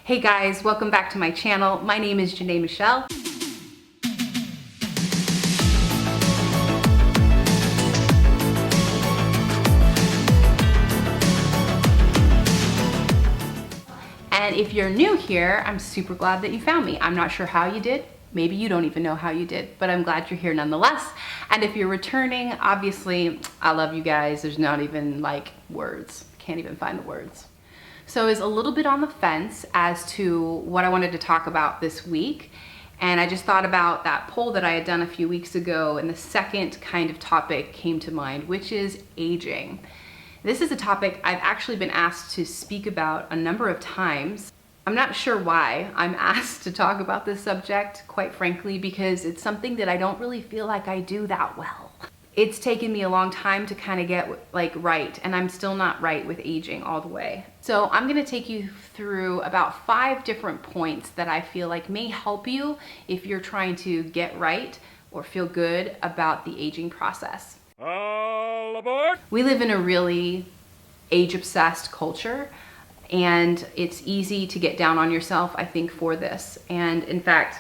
Hey guys, welcome back to my channel. My name is Jenee Michelle. And if you're new here, I'm super glad that you found me. I'm not sure how you did. Maybe you don't even know how you did, but I'm glad you're here nonetheless. And if you're returning, obviously, I love you guys. There's not even like words. Can't even find the words. So I was a little bit on the fence as to what I wanted to talk about this week. And I just thought about that poll that I had done a few weeks ago, and the second kind of topic came to mind, which is aging. This is a topic I've actually been asked to speak about a number of times. I'm not sure why I'm asked to talk about this subject, quite frankly, because it's something that I don't really feel like I do that well. It's taken me a long time to kind of get right, and I'm still not right with aging all the way. So I'm gonna take you through about 5 different points that I feel like may help you if you're trying to get right or feel good about the aging process. All aboard! We live in a really age-obsessed culture, and it's easy to get down on yourself, I think, for this. And in fact,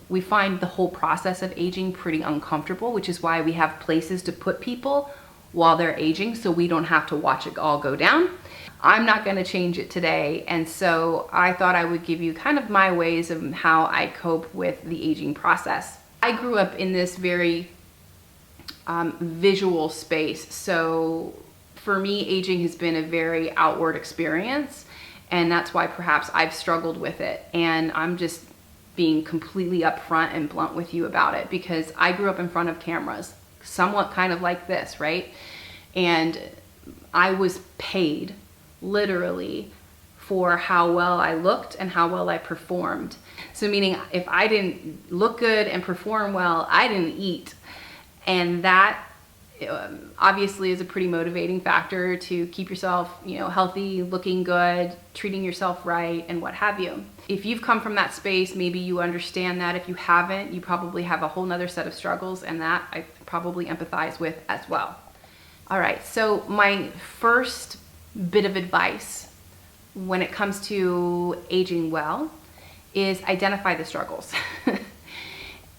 we find the whole process of aging pretty uncomfortable, which is why we have places to put people while they're aging so we don't have to watch it all go down. I'm not going to change it today, and so I thought I would give you kind of my ways of how I cope with the aging process. I grew up in this very visual space, so for me, aging has been a very outward experience, and that's why perhaps I've struggled with it. And I'm just being completely upfront and blunt with you about it because I grew up in front of cameras, somewhat kind of like this, right? And I was paid literally for how well I looked and how well I performed. So meaning if I didn't look good and perform well, I didn't eat. And that obviously is a pretty motivating factor to keep yourself, healthy, looking good, treating yourself right, and what have you. If you've come from that space, maybe you understand that. If you haven't, you probably have a whole nother set of struggles, and that I probably empathize with as well. All right, so my first bit of advice when it comes to aging well is identify the struggles.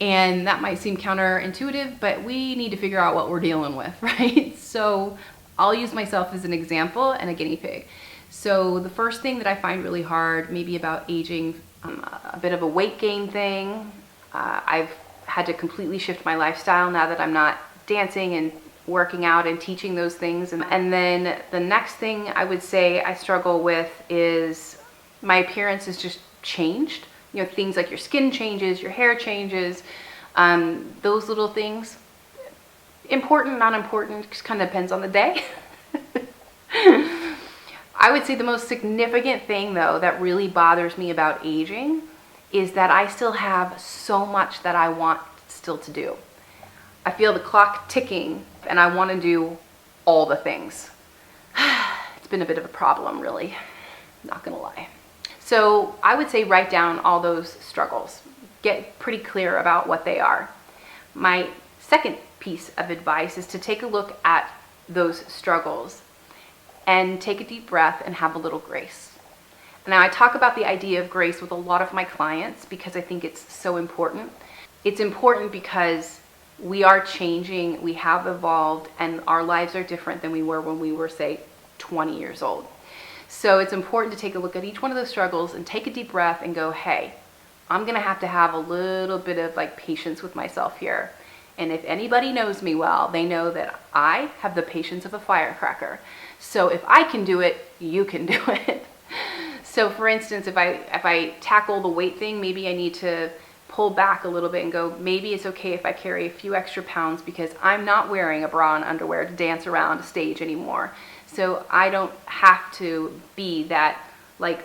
And that might seem counterintuitive, but we need to figure out what we're dealing with, right? So I'll use myself as an example and a guinea pig. So the first thing that I find really hard, maybe about aging, a bit of a weight gain thing. I've had to completely shift my lifestyle now that I'm not dancing and working out and teaching those things. And then the next thing I would say I struggle with is my appearance has just changed. Things like your skin changes, your hair changes, those little things. Important, not important, just kind of depends on the day. I would say the most significant thing, though, that really bothers me about aging is that I still have so much that I want still to do. I feel the clock ticking, and I want to do all the things. It's been a bit of a problem, really, not gonna lie. So I would say write down all those struggles. Get pretty clear about what they are. My second piece of advice is to take a look at those struggles and take a deep breath and have a little grace. Now, I talk about the idea of grace with a lot of my clients because I think it's so important. It's important because we are changing, we have evolved, and our lives are different than we were when we were, say, 20 years old. So it's important to take a look at each one of those struggles and take a deep breath and go, hey, I'm gonna have to have a little bit of patience with myself here. And if anybody knows me well, they know that I have the patience of a firecracker. So if I can do it, you can do it. So for instance, if I tackle the weight thing, maybe I need to pull back a little bit and go, maybe it's okay if I carry a few extra pounds because I'm not wearing a bra and underwear to dance around a stage anymore. So I don't have to be that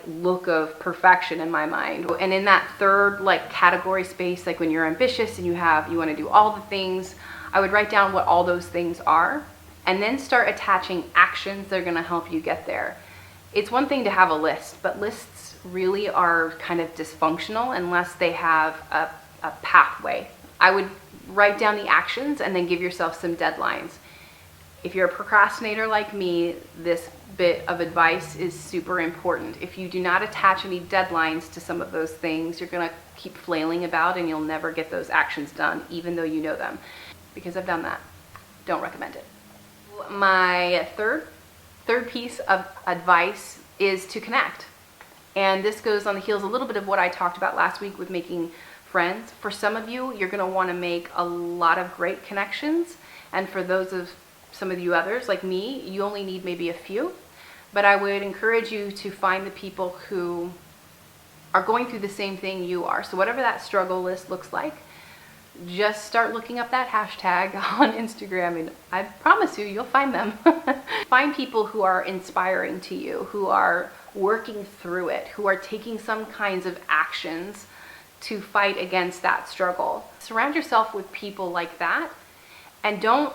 look of perfection in my mind. And in that third category space, when you're ambitious and you want to do all the things, I would write down what all those things are and then start attaching actions that are going to help you get there. It's one thing to have a list, but lists really are kind of dysfunctional unless they have a pathway. I would write down the actions and then give yourself some deadlines. If you're a procrastinator like me, this bit of advice is super important. If you do not attach any deadlines to some of those things, you're gonna keep flailing about and you'll never get those actions done, even though you know them. Because I've done that. Don't recommend it. My third piece of advice is to connect. And this goes on the heels a little bit of what I talked about last week with making friends. For some of you, you're gonna wanna make a lot of great connections. And for those of some of you others, like me, you only need maybe a few. But I would encourage you to find the people who are going through the same thing you are. So whatever that struggle list looks like, just start looking up that hashtag on Instagram and I promise you'll find them. Find people who are inspiring to you, who are working through it, who are taking some kinds of actions to fight against that struggle. Surround yourself with people like that, and don't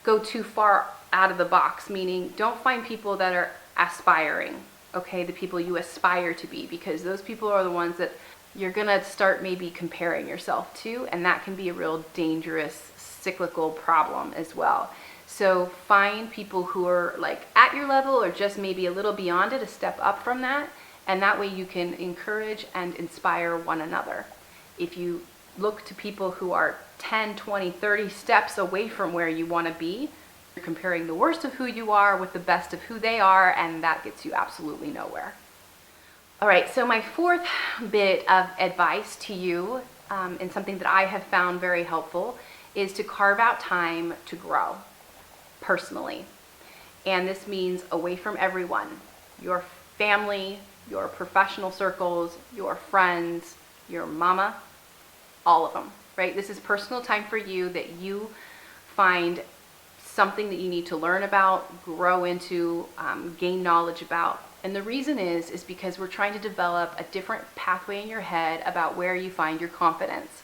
go too far out of the box, meaning don't find people that are aspiring, okay, the people you aspire to be, because those people are the ones that you're gonna start maybe comparing yourself to, and that can be a real dangerous cyclical problem as well. So find people who are like at your level or just maybe a little beyond it, a step up from that, and that way you can encourage and inspire one another. If you look to people who are 10, 20, 30 steps away from where you want to be, you're comparing the worst of who you are with the best of who they are, and that gets you absolutely nowhere. All right, so my fourth bit of advice to you, and something that I have found very helpful, is to carve out time to grow personally. And this means away from everyone, your family, your professional circles, your friends, your mama, all of them, right? This is personal time for you that you find something that you need to learn about, grow into, gain knowledge about. And the reason is because we're trying to develop a different pathway in your head about where you find your confidence.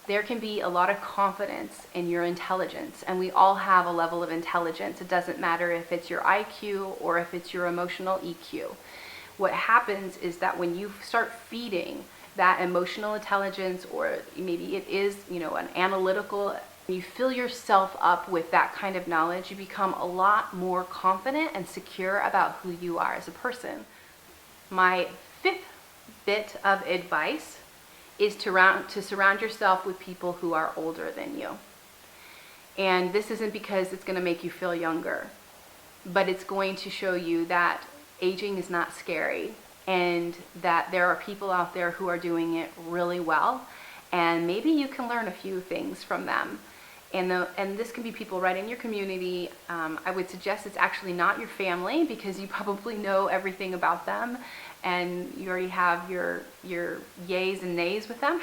There can be a lot of confidence in your intelligence, and we all have a level of intelligence. It doesn't matter if it's your IQ or if it's your emotional EQ. What happens is that when you start feeding that emotional intelligence, or maybe it is, an analytical, you fill yourself up with that kind of knowledge, you become a lot more confident and secure about who you are as a person. My fifth bit of advice is to surround yourself with people who are older than you. And this isn't because it's going to make you feel younger, but it's going to show you that aging is not scary, and that there are people out there who are doing it really well, and maybe you can learn a few things from them. And this can be people right in your community. I would suggest it's actually not your family, because you probably know everything about them and you already have your yays and nays with them.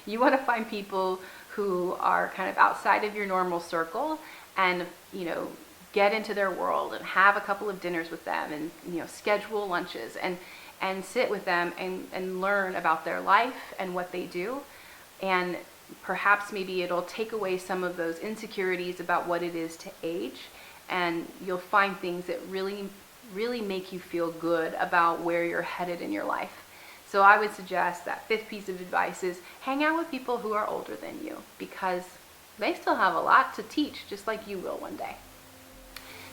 You want to find people who are kind of outside of your normal circle, and get into their world and have a couple of dinners with them, and schedule lunches and sit with them and learn about their life and what they do. And perhaps maybe it'll take away some of those insecurities about what it is to age, and you'll find things that really make you feel good about where you're headed in your life. So I would suggest that fifth piece of advice is hang out with people who are older than you, because they still have a lot to teach, just like you will one day.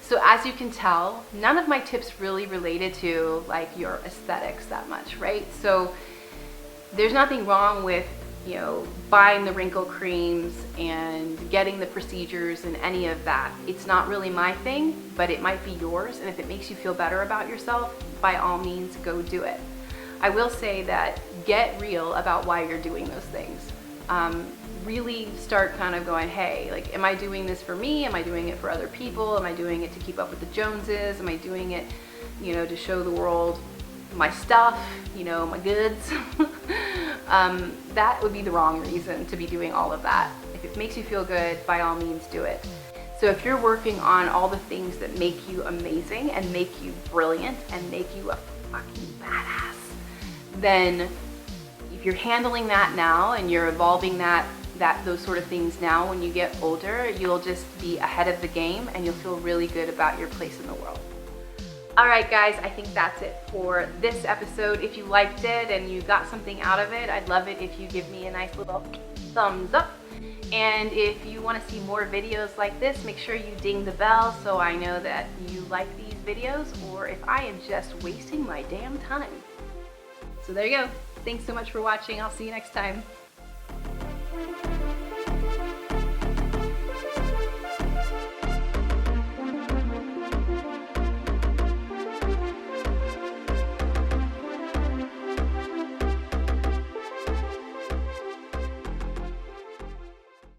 So as you can tell, none of my tips really related to like your aesthetics that much, right? So there's nothing wrong with buying the wrinkle creams and getting the procedures and any of that. It's not really my thing, but it might be yours. And if it makes you feel better about yourself, by all means, go do it. I will say that get real about why you're doing those things. Really start kind of going, hey, like, am I doing this for me? Am I doing it for other people? Am I doing it to keep up with the Joneses? Am I doing it, to show the world my stuff, my goods? That would be the wrong reason to be doing all of that. If it makes you feel good, by all means do it. So if you're working on all the things that make you amazing and make you brilliant and make you a fucking badass, then if you're handling that now and you're evolving those sort of things now, when you get older, you'll just be ahead of the game and you'll feel really good about your place in the world. All right, guys, I think that's it for this episode. If you liked it and you got something out of it, I'd love it if you give me a nice little thumbs up. And if you want to see more videos like this, make sure you ding the bell so I know that you like these videos or if I am just wasting my damn time. So there you go. Thanks so much for watching. I'll see you next time.